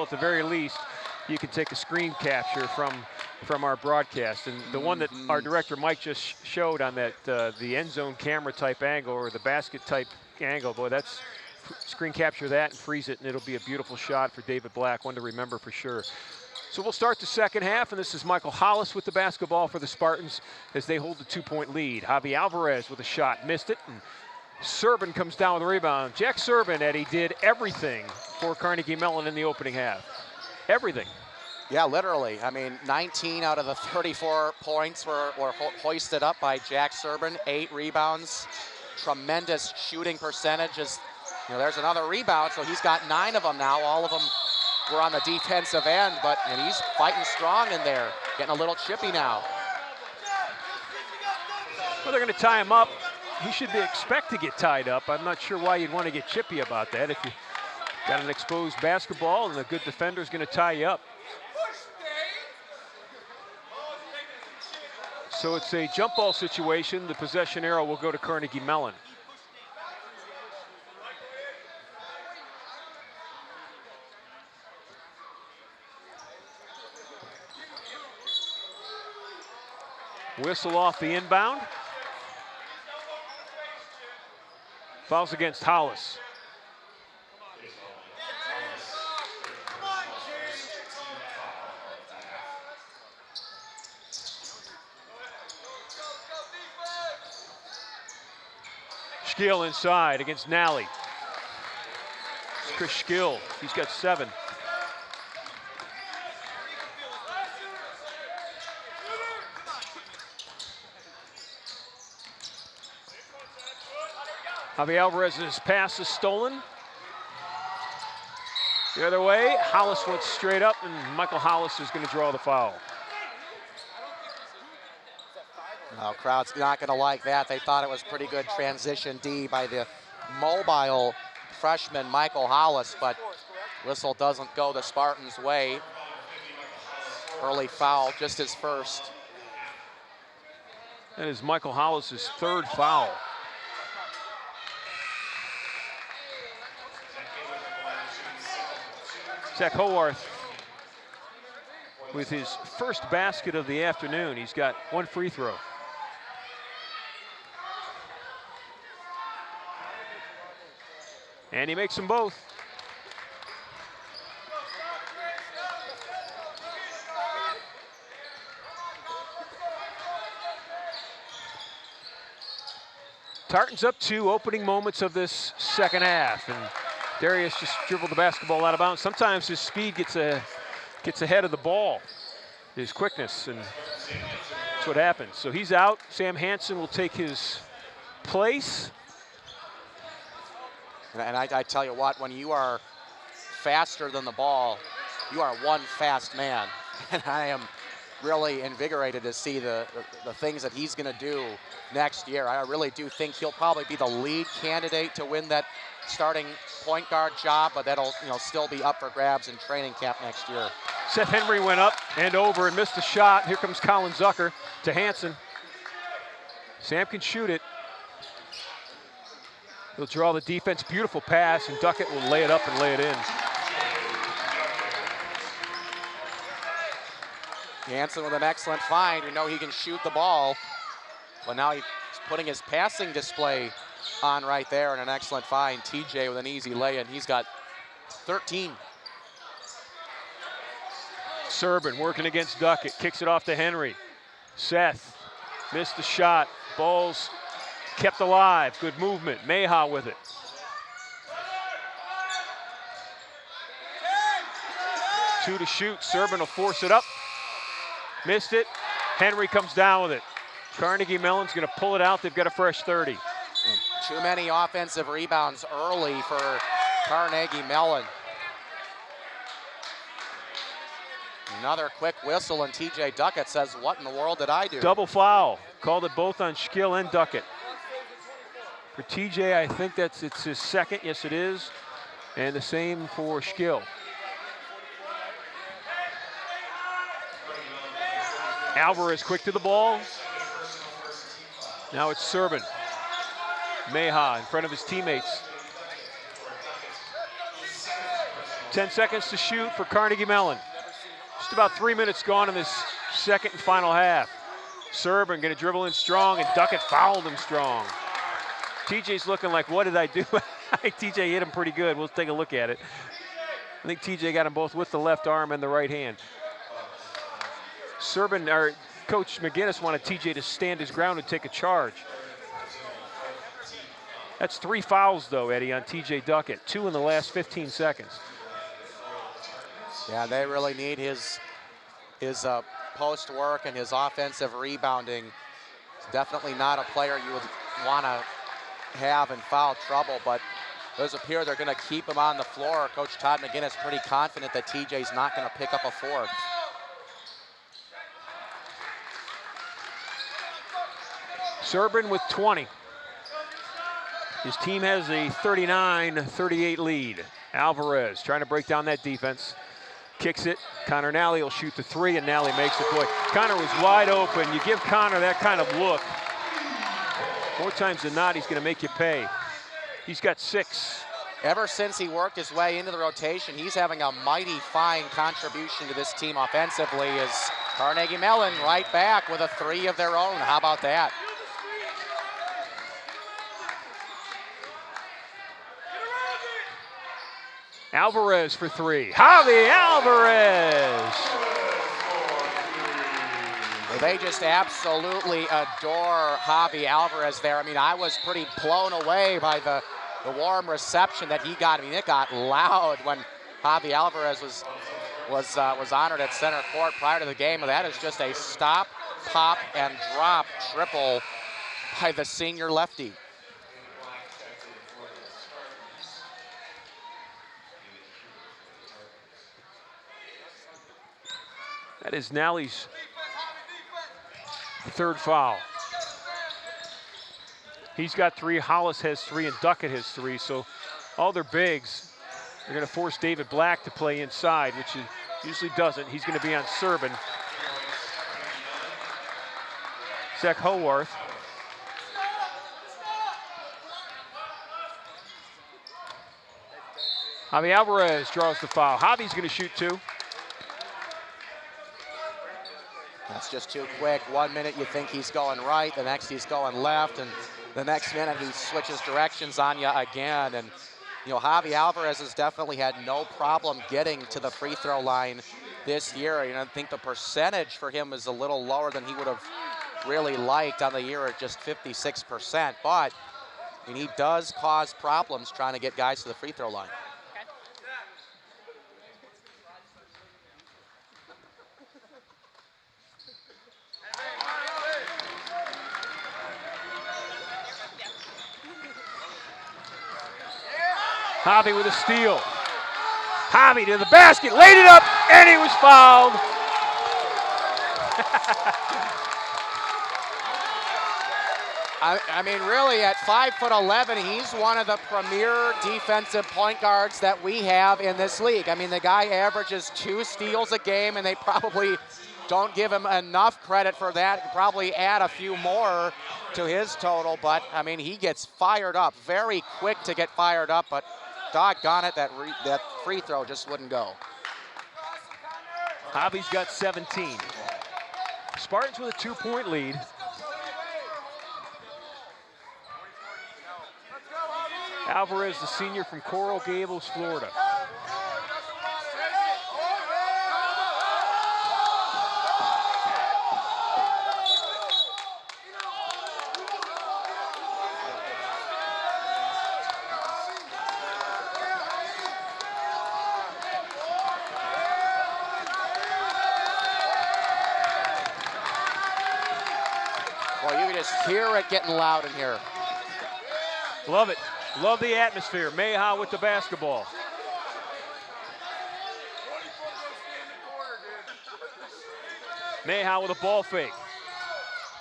So at the very least, you can take a screen capture from our broadcast. And the one that our director Mike just showed on that the end zone camera type angle or the basket type angle, boy, that's screen capture that and freeze it, and it'll be a beautiful shot for David Black, one to remember for sure. So we'll start the second half, and this is Michael Hollis with the basketball for the Spartans as they hold the 2-point lead. Javi Alvarez with a shot, missed it, and Serban comes down with a rebound. Jack Serban, Eddie, did everything for Carnegie Mellon in the opening half. Everything. Yeah, literally. I mean, 19 out of the 34 points were hoisted up by Jack Serban, 8 rebounds. Tremendous shooting percentages. You know, there's another rebound, so he's got 9 of them now. All of them were on the defensive end, and he's fighting strong in there, getting a little chippy now. Well, they're going to tie him up. He should expect to get tied up. I'm not sure why you'd want to get chippy about that. If you got an exposed basketball and a good defender is going to tie you up. So it's a jump ball situation. The possession arrow will go to Carnegie Mellon. Whistle off the inbound. Fouls against Hollis. Skill inside against Nally. It's Chris Skill, he's got 7. Javi Alvarez's pass is stolen. The other way, Hollis went straight up, and Michael Hollis is going to draw the foul. No, crowd's not going to like that. They thought it was pretty good transition D by the mobile freshman Michael Hollis, but whistle doesn't go the Spartans' way. Early foul, just his first. That is Michael Hollis's 3rd foul. Zach Howarth with his first basket of the afternoon. He's got 1 free throw. And he makes them both. Tartan's up 2 opening moments of this second half, and Darius just dribbled the basketball out of bounds. Sometimes his speed gets ahead of the ball, his quickness, and that's what happens. So he's out. Sam Hansen will take his place. And I tell you what, when you are faster than the ball, you are one fast man. And I am really invigorated to see the things that he's going to do next year. I really do think he'll probably be the lead candidate to win that starting point guard job, but that'll still be up for grabs in training camp next year. Seth Henry went up and over and missed the shot. Here comes Colin Zucker to Hansen. Sam can shoot it. He'll draw the defense. Beautiful pass, and Duckett will lay it up and lay it in. Jansen with an excellent find. We know he can shoot the ball, but now he's putting his passing display on right there, and an excellent find. TJ with an easy lay-in. He's got 13. Serban working against Duckett. Kicks it off to Henry. Seth missed the shot. Ball's kept alive. Good movement. Meha with it. Two to shoot. Serban will force it up. Missed it. Henry comes down with it. Carnegie Mellon's going to pull it out. They've got a fresh 30. Too many offensive rebounds early for Carnegie Mellon. Another quick whistle, and TJ Duckett says, what in the world did I do? Double foul. Called it both on Skill and Duckett. For TJ, I think it's his second. Yes, it is. And the same for Skill. Alvarez quick to the ball. Now it's Serban. Meha in front of his teammates. 10 seconds to shoot for Carnegie Mellon. Just about 3 minutes gone in this second and final half. Serban going to dribble in strong, and Duckett fouled him strong. TJ's looking like, what did I do? I think TJ hit him pretty good. We'll take a look at it. I think TJ got him both with the left arm and the right hand. Serban, or Coach McGinnis wanted TJ to stand his ground and take a charge. That's 3 fouls, though, Eddie, on TJ Duckett. 2 in the last 15 seconds. Yeah, they really need his post work and his offensive rebounding. He's definitely not a player you would want to have in foul trouble, but it does appear they're going to keep him on the floor. Coach Todd McGinnis pretty confident that TJ's not going to pick up a fourth. Serban with 20. His team has a 39-38 lead. Alvarez trying to break down that defense. Kicks it. Connor Nally will shoot the 3, and Nally makes it. Boy, Connor was wide open. You give Connor that kind of look, more times than not, he's going to make you pay. He's got 6. Ever since he worked his way into the rotation, he's having a mighty fine contribution to this team offensively. As Carnegie Mellon right back with a 3 of their own. How about that? Alvarez for 3. Javi Alvarez! Well, they just absolutely adore Javi Alvarez there. I mean, I was pretty blown away by the warm reception that he got. I mean, it got loud when Javi Alvarez was honored at center court prior to the game. That is just a stop, pop, and drop triple by the senior lefty. That is Nally's 3rd foul. He's got 3, Hollis has 3, and Duckett has 3. So all their bigs are going to force David Black to play inside, which he usually doesn't. He's going to be on Serban. Zach Howarth. Javi Alvarez draws the foul. Javi's going to shoot 2. That's just too quick. 1 minute you think he's going right, the next he's going left, and the next minute he switches directions on you again. And you know, Javi Alvarez has definitely had no problem getting to the free throw line this year. You know, I think the percentage for him is a little lower than he would have really liked on the year at just 56%. But I mean, he does cause problems trying to get guys to the free throw line. Javi with a steal. Javi to the basket, laid it up, and he was fouled. I mean, really, at 5'11", he's one of the premier defensive point guards that we have in this league. I mean, the guy averages 2 steals a game, and they probably don't give him enough credit for that. Could probably add a few more to his total, but I mean, he gets fired up, very quick to get fired up, but doggone it, that free throw just wouldn't go. Javi's got 17. Spartans with a 2-point lead. Alvarez, the senior from Coral Gables, Florida. Well, you can just hear it getting loud in here. Love it. Love the atmosphere. Mayha with the basketball. Mayha with a ball fake.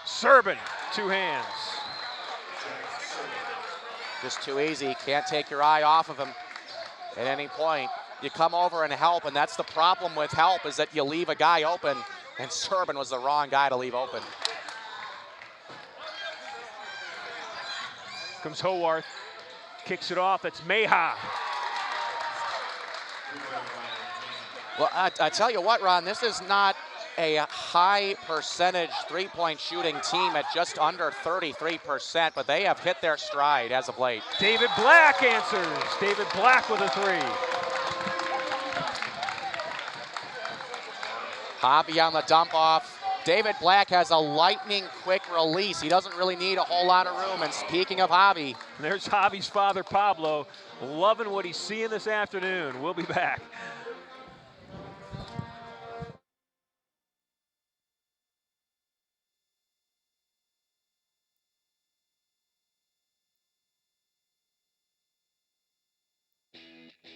Serban, 2 hands. Just too easy. Can't take your eye off of him at any point. You come over and help, and that's the problem with help, is that you leave a guy open, and Serban was the wrong guy to leave open. Comes Howarth, kicks it off. That's Mayha. Well, I tell you what, Ron, this is not a high percentage three-point shooting team at just under 33%, but they have hit their stride as of late. David Black answers. David Black with a three. Hobby on the dump off. David Black has a lightning quick release. He doesn't really need a whole lot of room. And speaking of Hobby. There's Hobby's father, Pablo, loving what he's seeing this afternoon. We'll be back.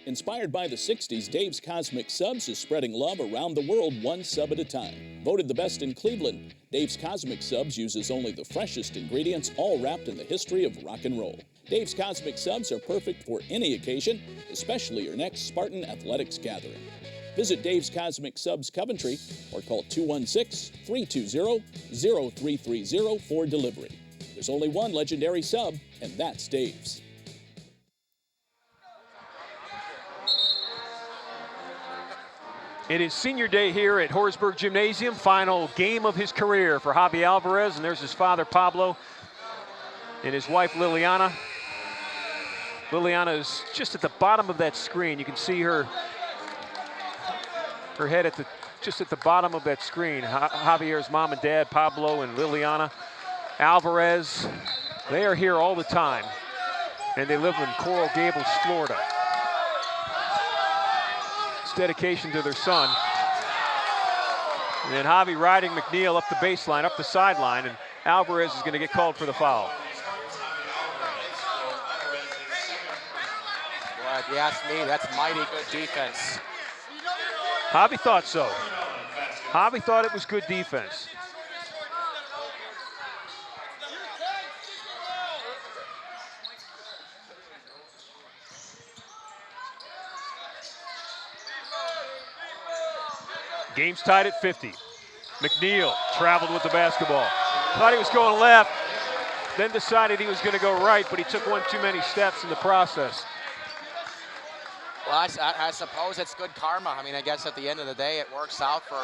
Inspired by the 60s, Dave's Cosmic Subs is spreading love around the world one sub at a time. Voted the best in Cleveland, Dave's Cosmic Subs uses only the freshest ingredients, all wrapped in the history of rock and roll. Dave's Cosmic Subs are perfect for any occasion, especially your next Spartan Athletics gathering. Visit Dave's Cosmic Subs Coventry or call 216-320-0330 for delivery. There's only one legendary sub, and that's Dave's. It is senior day here at Horsburgh Gymnasium, final game of his career for Javi Alvarez, and there's his father, Pablo, and his wife, Liliana. Liliana is just at the bottom of that screen. You can see her head just at the bottom of that screen. Javier's mom and dad, Pablo and Liliana. Alvarez, they are here all the time, and they live in Coral Gables, Florida. Dedication to their son. And then Javi riding McNeil up the baseline, up the sideline, and Alvarez is going to get called for the foul. Well, if you ask me, that's mighty good defense. Javi thought so. Javi thought it was good defense. Game's tied at 50. McNeil traveled with the basketball. Thought he was going left, then decided he was going to go right, but he took one too many steps in the process. Well, I suppose it's good karma. I mean, I guess at the end of the day, it works out for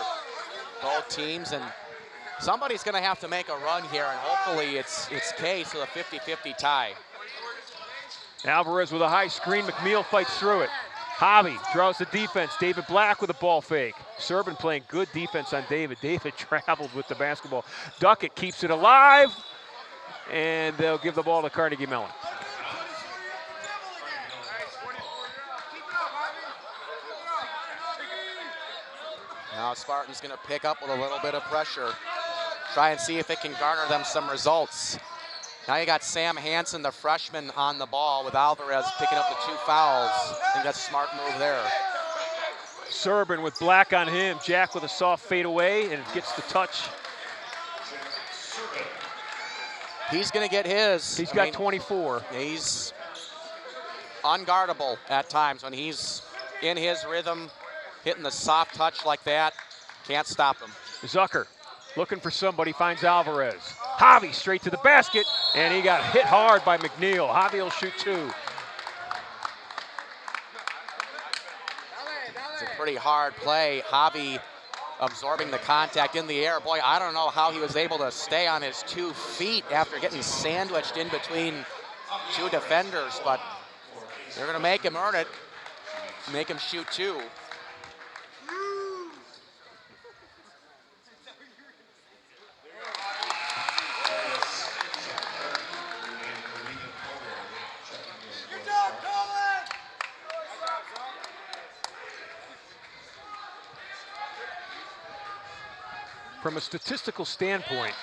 both teams, and somebody's going to have to make a run here, and hopefully it's Case with a 50-50 tie. Alvarez with a high screen. McNeil fights through it. Javi draws the defense. David Black with a ball fake. Serbin playing good defense on David. David traveled with the basketball. Duckett keeps it alive, and they'll give the ball to Carnegie Mellon. Now Spartan's going to pick up with a little bit of pressure. Try and see if it can garner them some results. Now you got Sam Hansen, the freshman, on the ball with Alvarez picking up the 2 fouls. I think that's a smart move there. Serbin with Black on him. Jack with a soft fade away, and gets the touch. He's going to get his. He's got 24. He's unguardable at times when he's in his rhythm, hitting the soft touch like that. Can't stop him. Zucker looking for somebody, finds Alvarez. Javi straight to the basket, and he got hit hard by McNeil. Javi will shoot 2. It's a pretty hard play. Javi absorbing the contact in the air. Boy, I don't know how he was able to stay on his 2 feet after getting sandwiched in between 2 defenders, but they're going to make him earn it, make him shoot 2. From a statistical standpoint,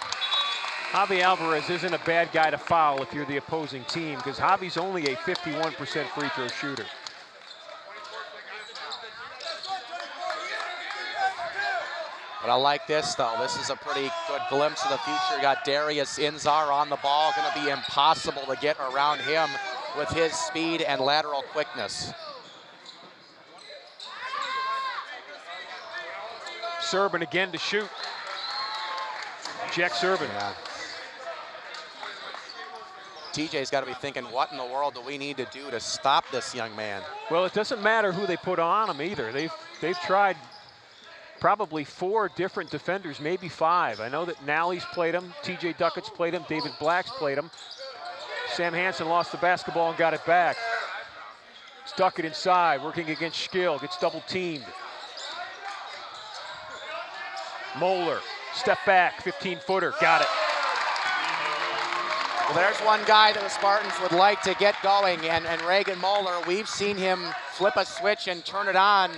Javi Alvarez isn't a bad guy to foul if you're the opposing team, because Javi's only a 51% free throw shooter. But I like this, though. This is a pretty good glimpse of the future. You got Darius Inzar on the ball. Going to be impossible to get around him with his speed and lateral quickness. Serbin again to shoot. Jack Serbin. Yeah. TJ's got to be thinking, what in the world do we need to do to stop this young man? Well, it doesn't matter who they put on him either. They've tried probably 4 different defenders, maybe 5. I know that Nally's played him, TJ Duckett's played him, David Black's played him. Sam Jansen lost the basketball and got it back. It's Duckett inside, working against Skill, gets double teamed. Moeller, step back, 15-footer, got it. Well, there's one guy that the Spartans would like to get going, and Reagan Moeller, we've seen him flip a switch and turn it on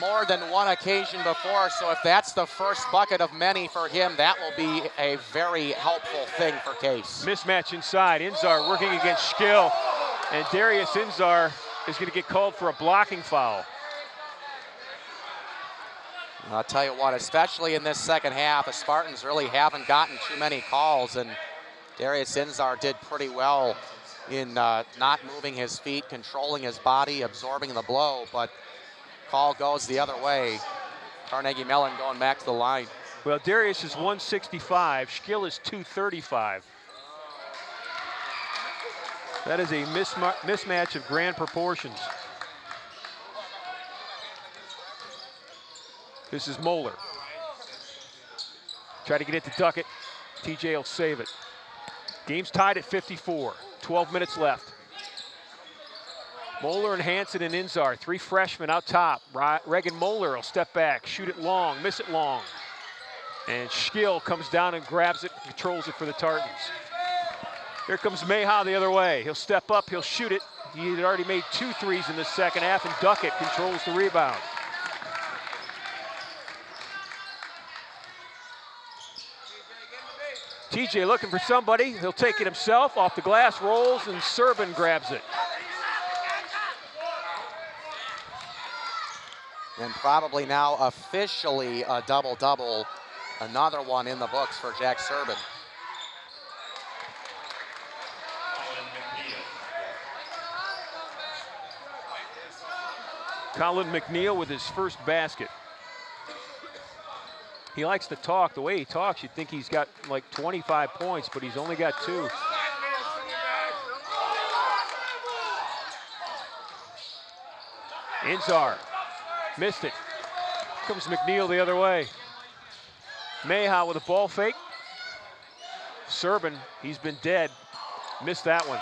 more than one occasion before, so if that's the first bucket of many for him, that will be a very helpful thing for Case. Mismatch inside, Inzar working against Skill, and Darius Inzar is going to get called for a blocking foul. I'll tell you what, especially in this second half, the Spartans really haven't gotten too many calls, and Darius Inzar did pretty well in not moving his feet, controlling his body, absorbing the blow, but call goes the other way. Carnegie Mellon going back to the line. Well, Darius is 165, Skill is 235. That is a mismatch of grand proportions. This is Moeller. Try to get it to Duckett. TJ will save it. Game's tied at 54, 12 minutes left. Moeller and Jansen and Inzar, 3 freshmen out top. Reagan Moeller will step back, shoot it long, miss it long. And Skill comes down and grabs it, controls it for the Tartans. Here comes Mayha the other way. He'll step up, he'll shoot it. He had already made 2 threes in the second half, and Duckett controls the rebound. TJ looking for somebody. He'll take it himself, off the glass, rolls, and Serban grabs it. And probably now officially a double-double, another one in the books for Jack Serban. Colin McNeil with his first basket. He likes to talk. The way he talks, you'd think he's got like 25 points, but he's only got 2. Inzar, missed it. Comes McNeil the other way. Mayha with a ball fake. Serban, he's been dead. Missed that one.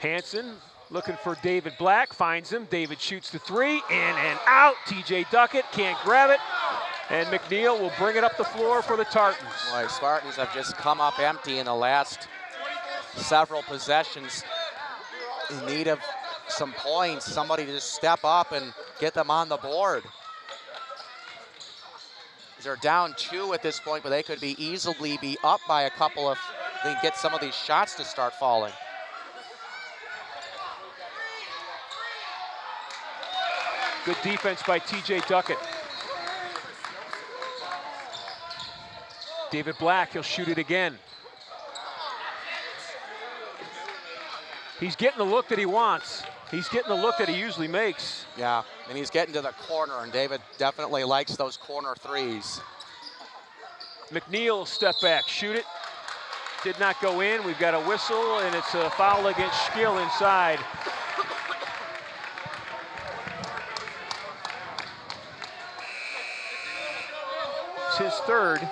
Jansen looking for David Black, finds him. David shoots the 3, in and out. TJ Duckett can't grab it. And McNeil will bring it up the floor for the Tartans. Boy, Spartans have just come up empty in the last several possessions. In need of some points, somebody to just step up and get them on the board. They're down 2 at this point, but they could easily be up by a couple if they get some of these shots to start falling. Good defense by TJ Duckett. David Black, he'll shoot it again. He's getting the look that he wants. He's getting the look that he usually makes. Yeah, and he's getting to the corner, and David definitely likes those corner threes. McNeil step back, shoot it. Did not go in. We've got a whistle, and it's a foul against Skill inside. It's his 3rd.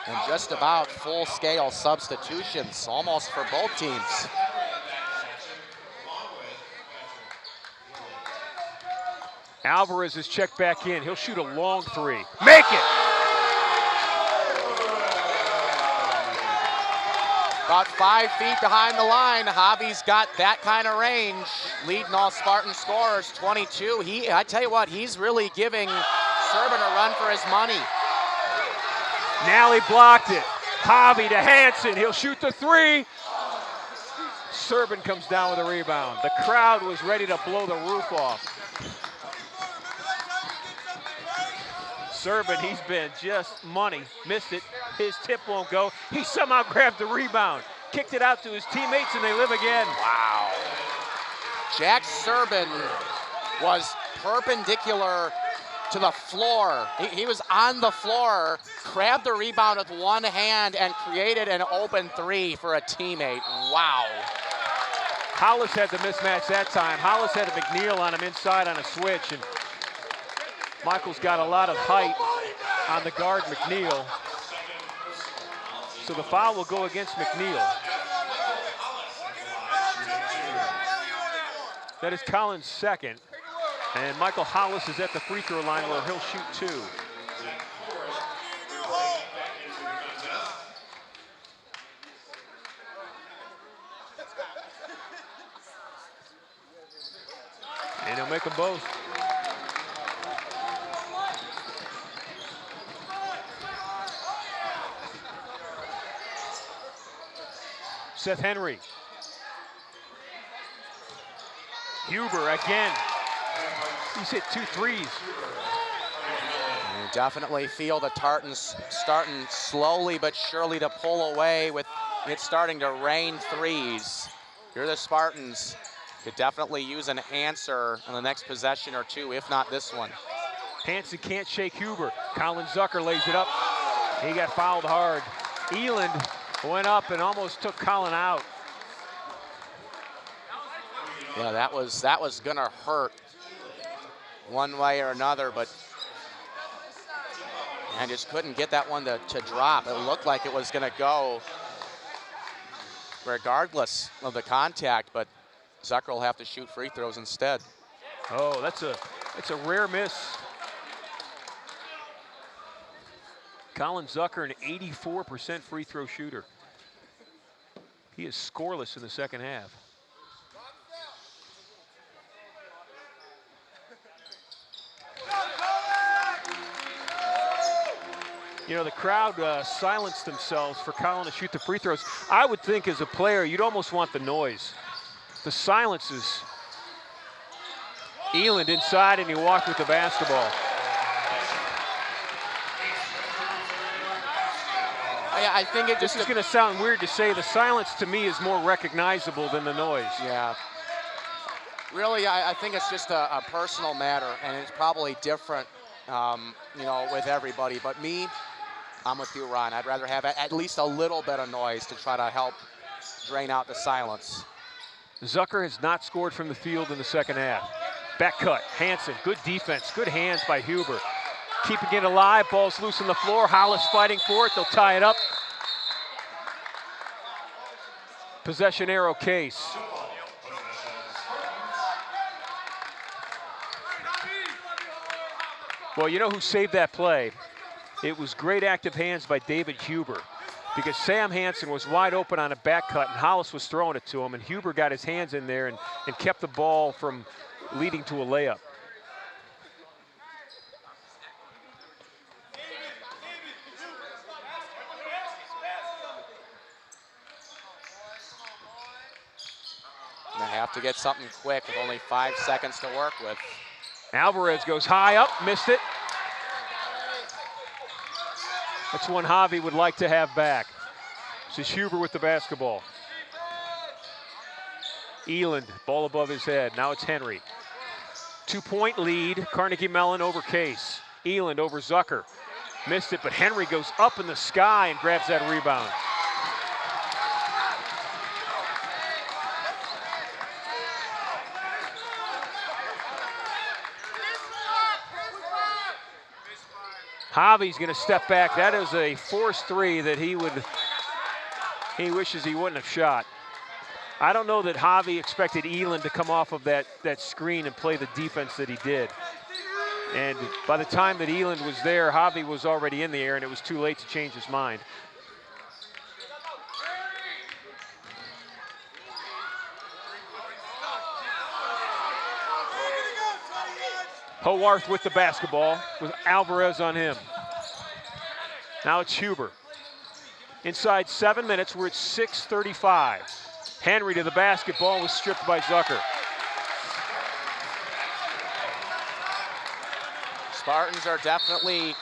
And just about full-scale substitutions, almost for both teams. Alvarez is checked back in. He'll shoot a long 3. Make it! About 5 feet behind the line. Javi's got that kind of range, leading all Spartan scorers, 22. I tell you what, he's really giving Serban a run for his money. Nally blocked it. Javi to Jansen. He'll shoot the 3. Serban comes down with a rebound. The crowd was ready to blow the roof off. Serban, he's been just money. Missed it. His tip won't go. He somehow grabbed the rebound. kicked it out to his teammates, and they live again. Wow. Jack Serban was perpendicular to the floor. He was on the floor, grabbed the rebound with one hand, and created an open three for a teammate. Wow. Hollis had the mismatch that time. Hollis had a McNeil on him inside on a switch, and Michael's got a lot of height on the guard, McNeil. So the foul will go against McNeil. That is Collins' second. And Michael Hollis is at the free throw line where he'll shoot 2. And he'll make them both. Seth Henry. Huber again. He's hit 2 threes. You definitely feel the Tartans starting slowly but surely to pull away with it starting to rain threes. Here the Spartans could definitely use an answer on the next possession or two, if not this one. Jansen can't shake Huber. Colin Zucker lays it up. He got fouled hard. Eland went up and almost took Colin out. Yeah, that was gonna hurt one way or another, but and just couldn't get that one to drop. It looked like it was gonna go regardless of the contact, but Zucker will have to shoot free throws instead. Oh, that's a rare miss. Colin Zucker, an 84% free throw shooter. He is scoreless in the second half. You know, the crowd silenced themselves for Colin to shoot the free throws. I would think as a player, you'd almost want the noise. The silence is Eland inside, and he walked with the basketball. I think it just This is going to sound weird to say, the silence to me is more recognizable than the noise. Yeah. Really, I think it's just a personal matter, and it's probably different, you know, with everybody. But me, I'm with you, Ron. I'd rather have at least a little bit of noise to try to help drain out the silence. Zucker has not scored from the field in the second half. Back cut, Jansen, good defense, good hands by Huber. Keeping it alive, ball's loose on the floor. Hollis fighting for it, they'll tie it up. Possession arrow Case. Well, you know who saved that play? It was great active hands by David Huber, because Sam Jansen was wide open on a back cut and Hollis was throwing it to him, and Huber got his hands in there and kept the ball from leading to a layup. They have to get something quick with only 5 seconds to work with. Alvarez goes high up, missed it. That's one Javi would like to have back. This is Huber with the basketball. Eland, ball above his head. Now it's Henry. 2-point lead, Carnegie Mellon over Case. Eland over Zucker. Missed it, but Henry goes up in the sky and grabs that rebound. Javi's going to step back. That is a forced three that he wishes he wouldn't have shot. I don't know that Javi expected Eland to come off of that screen and play the defense that he did. And by the time that Eland was there, Javi was already in the air, and it was too late to change his mind. Howarth with the basketball with Alvarez on him. Now it's Huber. Inside 7 minutes, we're at 6:35. Henry to the basketball was stripped by Zucker. Spartans are definitely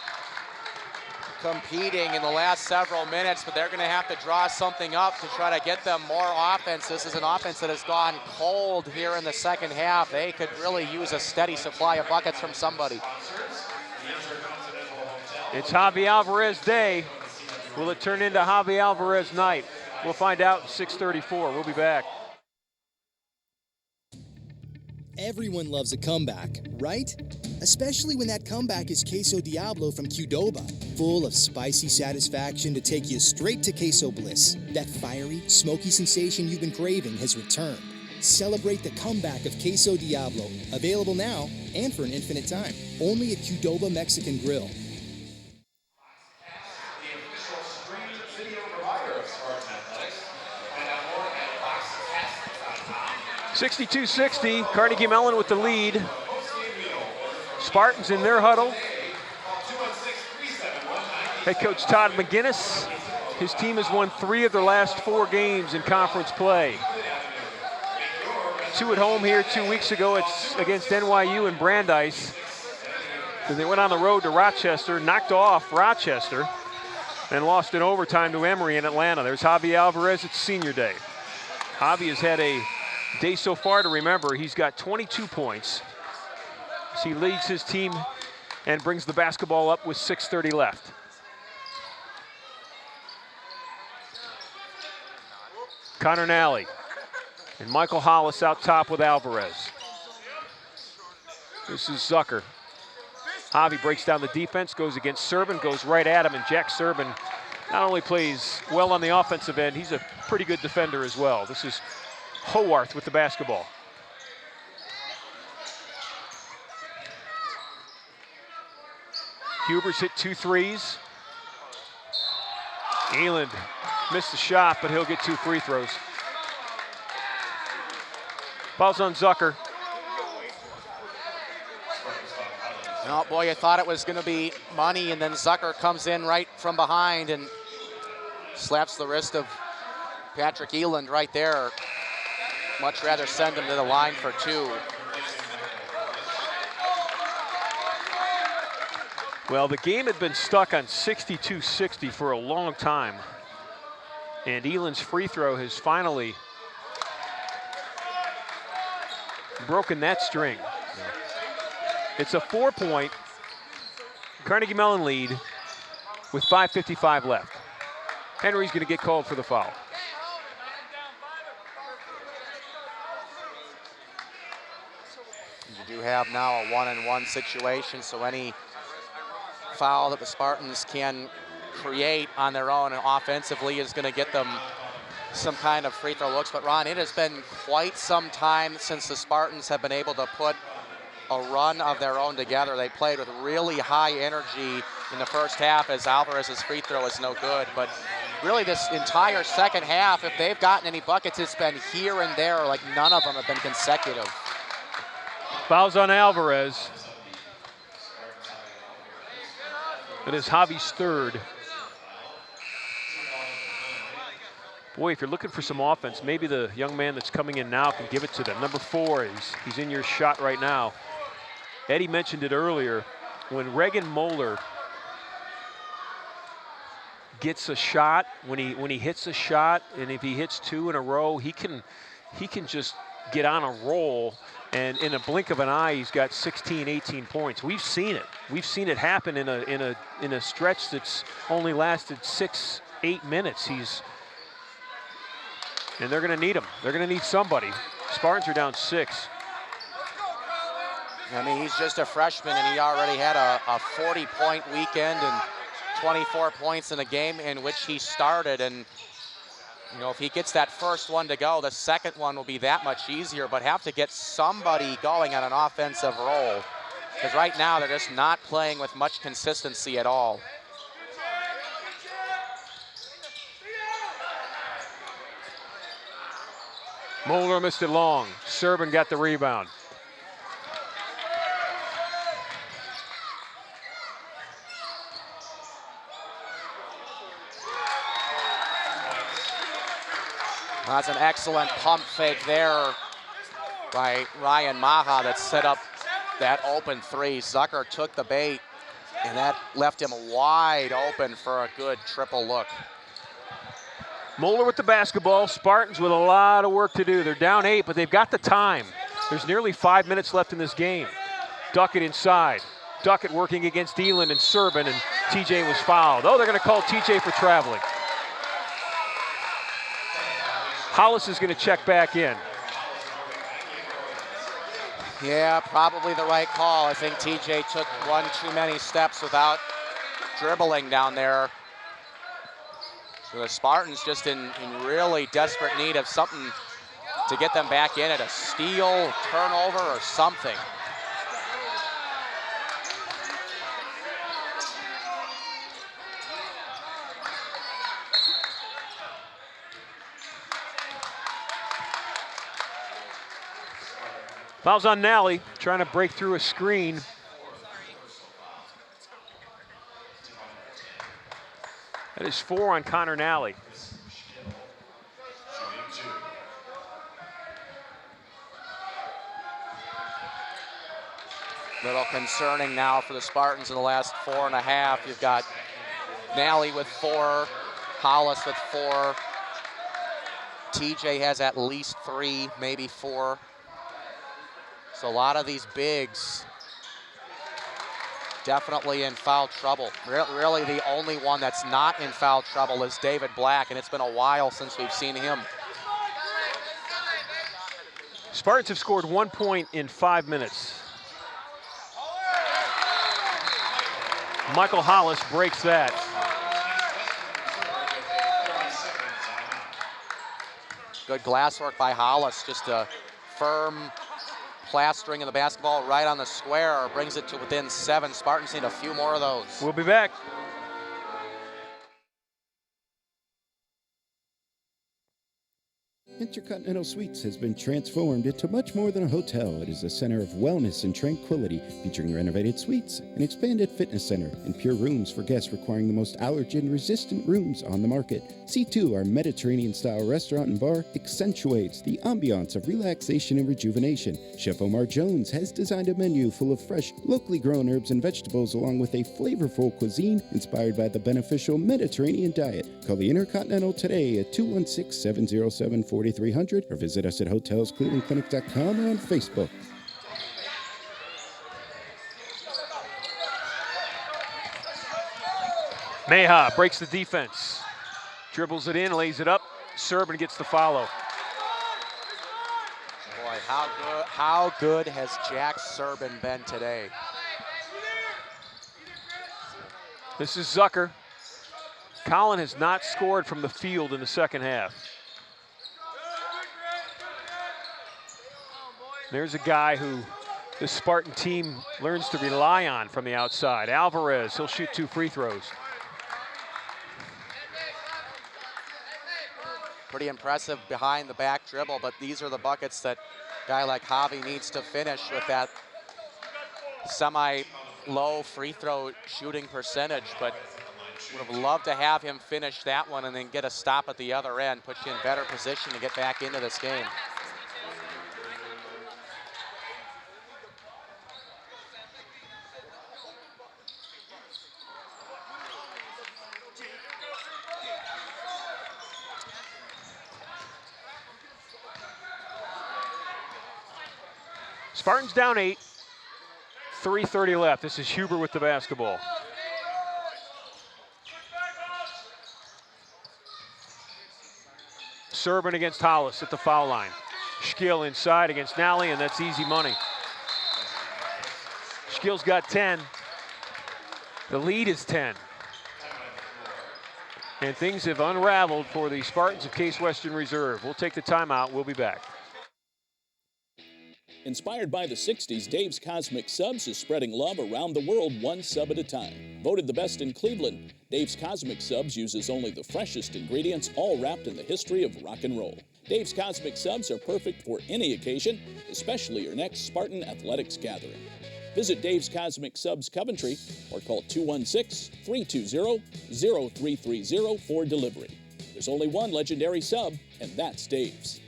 competing in the last several minutes, but they're going to have to draw something up to try to get them more offense. This is an offense that has gone cold here in the second half. They could really use a steady supply of buckets from somebody. It's Javi Alvarez day. Will it turn into Javi Alvarez night? We'll find out at 6:34. We'll be back. Everyone loves a comeback, right? Especially when that comeback is Queso Diablo from Qdoba, full of spicy satisfaction to take you straight to queso bliss. That fiery, smoky sensation you've been craving has returned. Celebrate the comeback of Queso Diablo, available now and for an infinite time, only at Qdoba Mexican Grill. 62-60, Carnegie Mellon with the lead. Spartans in their huddle. Head coach Todd McGinnis. His team has won 3 of their last 4 games in conference play. 2 at home here 2 weeks ago. It's against NYU and Brandeis. Then they went on the road to Rochester, knocked off Rochester, and lost in overtime to Emory in Atlanta. There's Javi Alvarez. It's senior day. Javi has had a day so far to remember. He's got 22 points. He leads his team and brings the basketball up with 6:30 left. Connor Nally and Michael Hollis out top with Alvarez. This is Zucker. Javi breaks down the defense, goes against Serban, goes right at him, and Jack Serban not only plays well on the offensive end, he's a pretty good defender as well. This is Howarth with the basketball. Huber's hit 2 threes. Eland missed the shot, but he'll get 2 free throws. Foul's on Zucker. Oh boy, you thought it was going to be money, and then Zucker comes in right from behind and slaps the wrist of Patrick Eland right there. Much rather send him to the line for 2. Well, the game had been stuck on 62-60 for a long time. And Eland's free throw has finally broken that string. It's a 4-point Carnegie Mellon lead with 5:55 left. Henry's going to get called for the foul. You do have now a 1-on-1 situation, so any foul that the Spartans can create on their own and offensively is going to get them some kind of free throw looks. But Ron, it has been quite some time since the Spartans have been able to put a run of their own together. They played with really high energy in the first half, as Alvarez's free throw is no good. But really this entire second half, if they've gotten any buckets, it's been here and there, like none of them have been consecutive. Fouls on Alvarez. It is Javi's 3rd. Boy, if you're looking for some offense, maybe the young man that's coming in now can give it to them. Number 4, he's in your shot right now. Eddy mentioned it earlier. When Regan Moeller gets a shot, when he hits a shot, and if he hits 2 in a row, he can just get on a roll. And in a blink of an eye, he's got 16, 18 points. We've seen it. We've seen it happen in a stretch that's only lasted 6, 8 minutes. And they're going to need him. They're going to need somebody. Spartans are down 6. I mean, he's just a freshman, and he already had a 40-point weekend and 24 points in a game in which he started. And you know, if he gets that first one to go, the second one will be that much easier, but have to get somebody going on an offensive roll. Because right now, they're just not playing with much consistency at all. Moeller missed it long. Serban got the rebound. That's an excellent pump fake there by Ryan Maha that set up that open 3. Zucker took the bait And that left him wide open for a good triple look. Moeller with the basketball. Spartans with a lot of work to do. They're down 8, but they've got the time. There's nearly 5 minutes left in this game. Duckett inside. Duckett working against Eland and Serban, and TJ was fouled. Oh, they're going to call TJ for traveling. Hollis is going to check back in. Yeah, probably the right call. I think TJ took one too many steps without dribbling down there. So the Spartans just in really desperate need of something to get them back in it, a steal, turnover, or something. Fouls on Nally, trying to break through a screen. That is 4 on Connor Nally. Little concerning now for the Spartans in the last 4.5. You've got Nally with 4, Hollis with 4. TJ has at least 3, maybe 4. So a lot of these bigs definitely in foul trouble. Really the only one that's not in foul trouble is David Black, and it's been a while since we've seen him. Spartans have scored 1 point in 5 minutes. Michael Hollis breaks that. Good glass work by Hollis, just a firm plastering of the basketball right on the square, brings it to within 7. Spartans need a few more of those. We'll be back. Intercontinental Suites has been transformed into much more than a hotel. It is a center of wellness and tranquility, featuring renovated suites, an expanded fitness center, and pure rooms for guests requiring the most allergen-resistant rooms on the market. C2, our Mediterranean-style restaurant and bar, accentuates the ambiance of relaxation and rejuvenation. Chef Omar Jones has designed a menu full of fresh, locally grown herbs and vegetables, along with a flavorful cuisine inspired by the beneficial Mediterranean diet. Call the Intercontinental today at 216-707-4300 or visit us at hotelsclevelandclinic.com or on Facebook. Meha breaks the defense. Dribbles it in, lays it up. Serban gets the follow. Boy, how good has Jack Serban been today? This is Zucker. Collin has not scored from the field in the second half. There's a guy who the Spartan team learns to rely on from the outside. Alvarez, he'll shoot 2 free throws. Pretty impressive behind the back dribble, but these are the buckets that a guy like Javi needs to finish with that semi-low free throw shooting percentage, but would have loved to have him finish that one and then get a stop at the other end, put you in better position to get back into this game. Spartans down 8, 3:30 left. This is Huber with the basketball. Serban against Hollis at the foul line. Schkill inside against Nally, and that's easy money. Schkill's got 10. The lead is 10. And things have unraveled for the Spartans of Case Western Reserve. We'll take the timeout. We'll be back. Inspired by the 60s, Dave's Cosmic Subs is spreading love around the world one sub at a time. Voted the best in Cleveland, Dave's Cosmic Subs uses only the freshest ingredients, all wrapped in the history of rock and roll. Dave's Cosmic Subs are perfect for any occasion, especially your next Spartan Athletics gathering. Visit Dave's Cosmic Subs Coventry or call 216-320-0330 for delivery. There's only one legendary sub, and that's Dave's.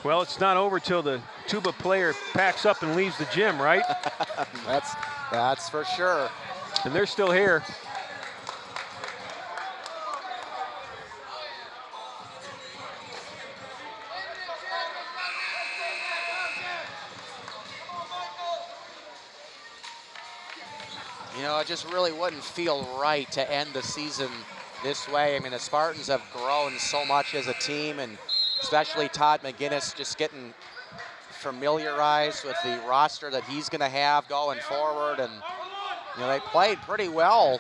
Well, it's not over till the tuba player packs up and leaves the gym, right? That's for sure. And they're still here. You know, it just really wouldn't feel right to end the season this way. I mean, the Spartans have grown so much as a team, and especially Todd McGinnis just getting familiarized with the roster that he's going to have going forward. And, you know, they played pretty well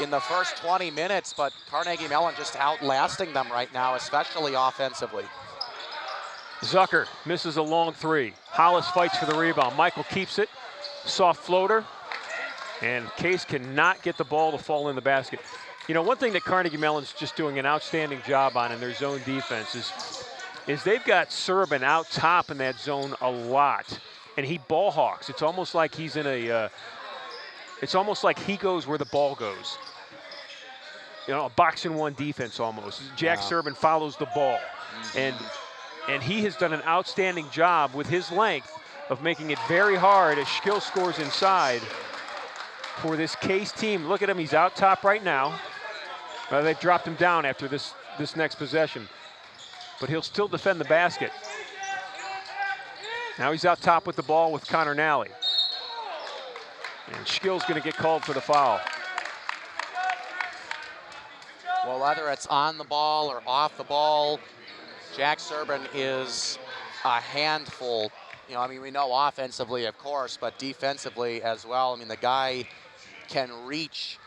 in the first 20 minutes, but Carnegie Mellon just outlasting them right now, especially offensively. Zucker misses a long three. Hollis fights for the rebound. Michael keeps it. Soft floater. And Case cannot get the ball to fall in the basket. You know, one thing that Carnegie Mellon's just doing an outstanding job on in their zone defense is they've got Serban out top in that zone a lot. And he ball hawks. It's almost like he's in a, it's almost like he goes where the ball goes. You know, a box-and-one defense almost. Jack Serban follows the ball. And he has done an outstanding job with his length of making it very hard as Skill scores inside for this Case team. Look at him, he's out top right now. They've dropped him down after this next possession. But he'll still defend the basket. Now he's out top with the ball with Connor Nally. And Skill's gonna get called for the foul. Well, whether it's on the ball or off the ball, Jack Serban is a handful. You know, I mean, we know offensively, of course, but defensively as well. I mean, the guy can reach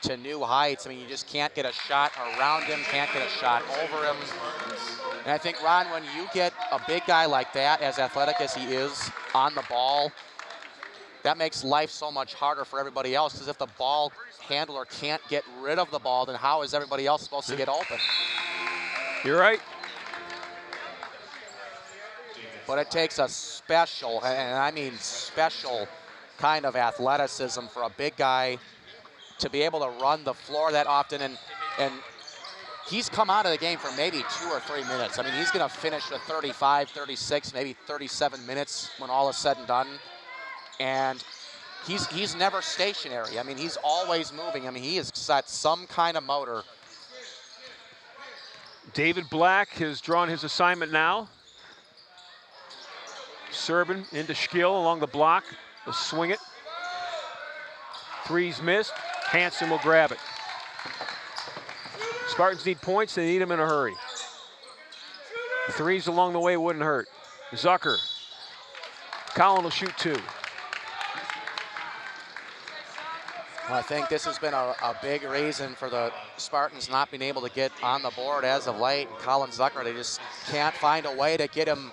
to new heights. I mean, you just can't get a shot around him, can't get a shot over him. And I think, Ron, when you get a big guy like that, as athletic as he is on the ball, that makes life so much harder for everybody else, because if the ball handler can't get rid of the ball, then how is everybody else supposed to get open? You're right. But it takes a special, and I mean special, kind of athleticism for a big guy to be able to run the floor that often. And he's come out of the game for maybe 2 or 3 minutes. I mean, he's going to finish with 35, 36, maybe 37 minutes when all is said and done. And he's never stationary. I mean, he's always moving. I mean, he has got some kind of motor. David Black has drawn his assignment now. Serban into Skill along the block. He'll swing it. Three's missed. Jansen will grab it. Spartans need points. They need them in a hurry. Threes along the way wouldn't hurt. Zucker. Collin will shoot 2. Well, I think this has been a big reason for the Spartans not being able to get on the board as of late. Collin Zucker, they just can't find a way to get him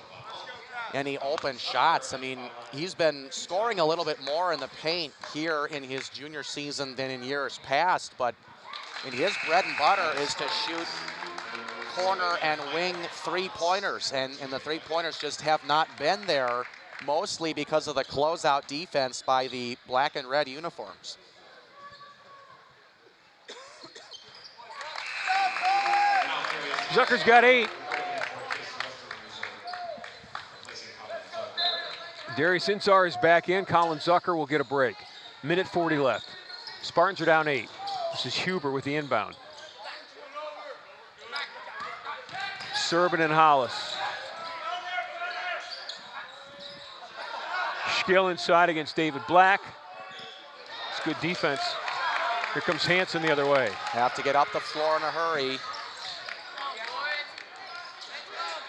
any open shots. I mean, he's been scoring a little bit more in the paint here in his junior season than in years past, but I mean, his bread and butter is to shoot corner and wing three-pointers, and the three-pointers just have not been there, mostly because of the closeout defense by the black and red uniforms. Zucker's got 8. Darius Insar is back in. Collin Zucker will get a break. Minute 40 left. Spartans are down 8. This is Huber with the inbound. Serban and Hollis. Skill inside against David Black. It's good defense. Here comes Jansen the other way. Have to get up the floor in a hurry.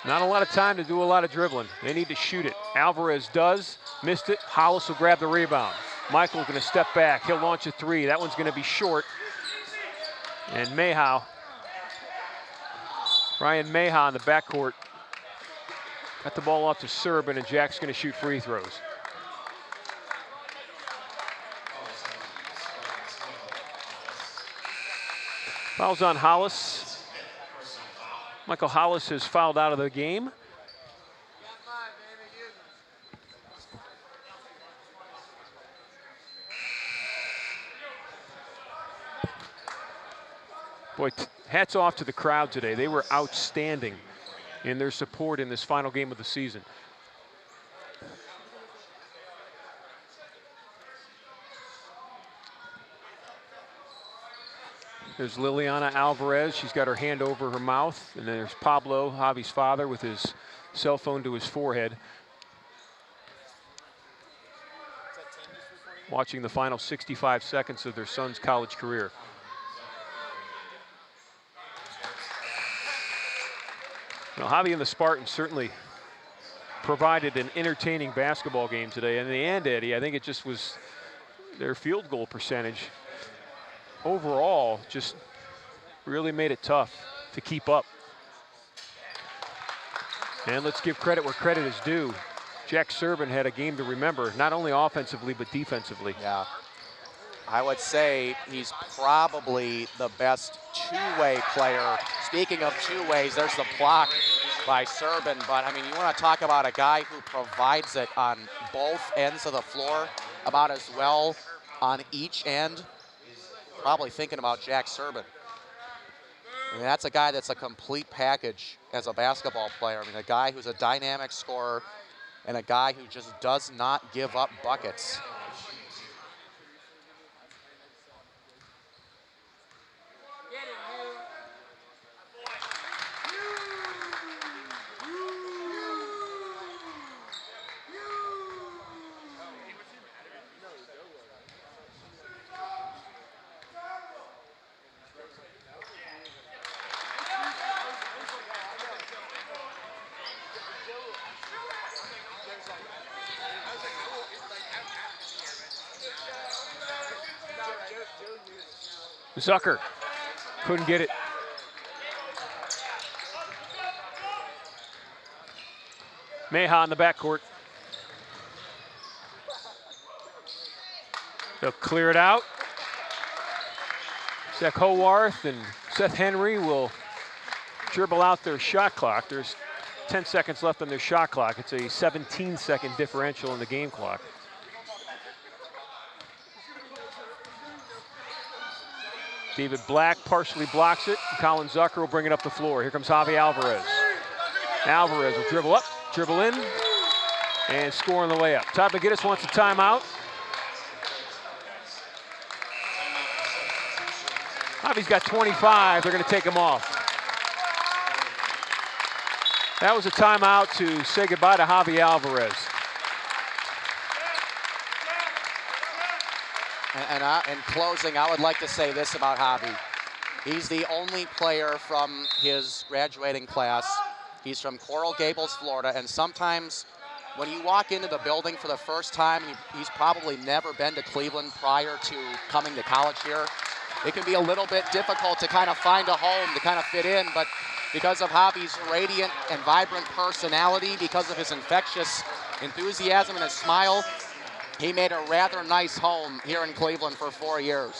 Not a lot of time to do a lot of dribbling. They need to shoot it. Alvarez does. Missed it. Hollis will grab the rebound. Michael's going to step back. He'll launch a 3. That one's going to be short. And Mayhow. Ryan Mayhow in the backcourt. Got the ball off to Serban, and Jack's going to shoot free throws. Fouls on Hollis. Michael Hollis has fouled out of the game. Boy, hats off to the crowd today. They were outstanding in their support in this final game of the season. There's Liliana Alvarez. She's got her hand over her mouth. And there's Pablo, Javi's father, with his cell phone to his forehead, watching the final 65 seconds of their son's college career. Well, Javi and the Spartans certainly provided an entertaining basketball game today. In the end, Eddie, I think it just was their field goal percentage overall just really made it tough to keep up. And let's give credit where credit is due. Jack Serban had a game to remember, not only offensively, but defensively. Yeah. I would say he's probably the best two-way player. Speaking of two ways, there's the block by Serban, but I mean, you want to talk about a guy who provides it on both ends of the floor about as well on each end. Probably thinking about Jack Serban. I mean, that's a guy that's a complete package as a basketball player. I mean, a guy who's a dynamic scorer and a guy who just does not give up buckets. Zucker couldn't get it. Meha in the backcourt. They'll clear it out. Zach Howarth and Seth Henry will dribble out their shot clock. There's 10 seconds left on their shot clock. It's a 17-second differential in the game clock. David Black partially blocks it. Colin Zucker will bring it up the floor. Here comes Javi Alvarez. Alvarez will dribble up, dribble in, and score on the layup. Todd McGinnis wants a timeout. Javi's got 25. They're going to take him off. That was a timeout to say goodbye to Javi Alvarez. And in closing, I would like to say this about Javi. He's the only player from his graduating class. He's from Coral Gables, Florida, and sometimes when you walk into the building for the first time, he's probably never been to Cleveland prior to coming to college here. It can be a little bit difficult to kind of find a home, to kind of fit in, but because of Javi's radiant and vibrant personality, because of his infectious enthusiasm and his smile, he made a rather nice home here in Cleveland for 4 years.